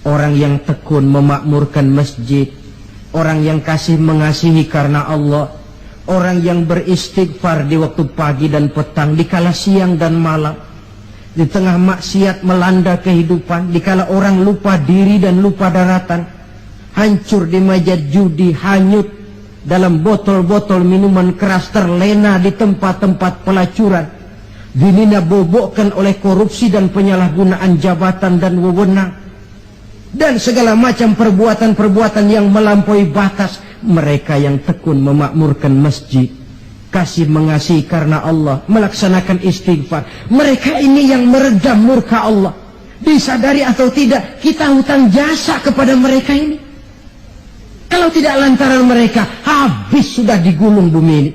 Orang yang tekun memakmurkan masjid, orang yang kasih mengasihi karena Allah, orang yang beristighfar di waktu pagi dan petang, di kala siang dan malam, di tengah maksiat melanda kehidupan, di kala orang lupa diri dan lupa daratan, hancur di meja judi, hanyut dalam botol-botol minuman keras, terlena di tempat-tempat pelacuran, dinina bobokkan oleh korupsi dan penyalahgunaan jabatan dan wewenang. dan segala macam perbuatan-perbuatan yang melampaui batas. Mereka yang tekun memakmurkan masjid, kasih mengasihi karena Allah, melaksanakan istighfar, mereka ini yang meredam murka Allah. Disadari atau tidak, kita hutang jasa kepada mereka ini. Kalau tidak lantaran mereka, habis sudah digulung bumi ini.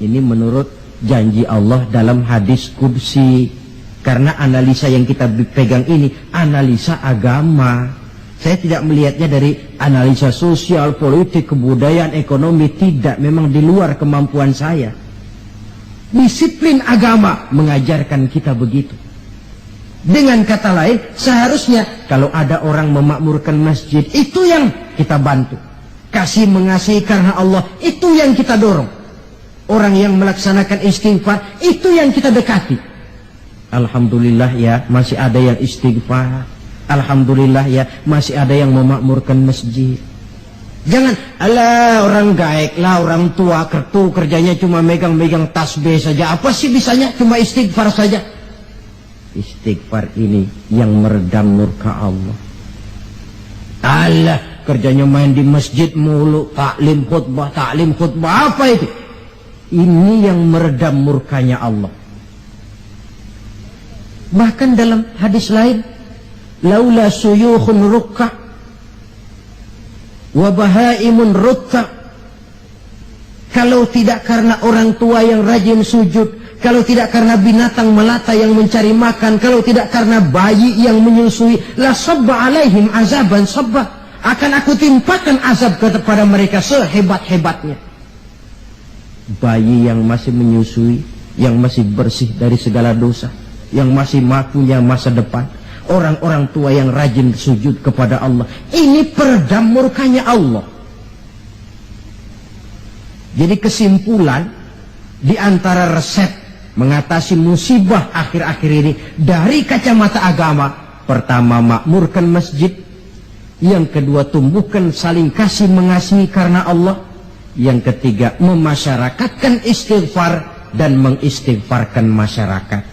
Ini menurut janji Allah dalam hadis qudsi. Karena analisa yang kita pegang ini analisa agama. Saya tidak melihatnya dari analisa sosial, politik, kebudayaan, ekonomi. Tidak, memang di luar kemampuan saya. Disiplin agama mengajarkan kita begitu. Dengan kata lain, seharusnya kalau ada orang memakmurkan masjid, itu yang kita bantu. Kasih mengasihi karena Allah, itu yang kita dorong. Orang yang melaksanakan istighfar, itu yang kita dekati. Alhamdulillah ya, masih ada yang istighfar. Alhamdulillah ya, masih ada yang memakmurkan masjid. Jangan, alah orang gaek lah, orang tua kertu kerjanya cuma megang-megang tasbih saja. Apa sih bisanya cuma istighfar saja? Istighfar ini yang meredam murka Allah. Alah, kerjanya main di masjid mulu, taklim khutbah, apa itu? Ini yang meredam murkanya Allah. Bahkan dalam hadis lain, laula suyukhun rukka wa bahaimun rukka, kalau tidak karena orang tua yang rajin sujud, kalau tidak karena binatang melata yang mencari makan, kalau tidak karena bayi yang menyusui, la sabba alaihim azaban sabba, akan aku timpakan azab kepada mereka sehebat-hebatnya. Bayi yang masih menyusui, yang masih bersih dari segala dosa, yang masih punya masa depan, orang-orang tua yang rajin sujud kepada Allah, ini peredam murkanya Allah. Jadi kesimpulan di antara resep mengatasi musibah akhir-akhir ini dari kacamata agama, pertama makmurkan masjid, yang kedua tumbuhkan saling kasih mengasihi karena Allah, yang ketiga memasyarakatkan istighfar dan mengistighfarkan masyarakat.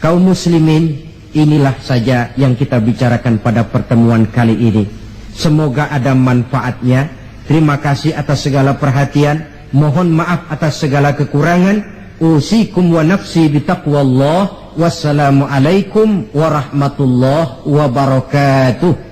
Kaum muslimin, inilah saja yang kita bicarakan pada pertemuan kali ini. Semoga ada manfaatnya. Terima kasih atas segala perhatian. Mohon maaf atas segala kekurangan. Usikum wa nafsi bitaqwallah. Wassalamualaikum warahmatullahi wabarakatuh.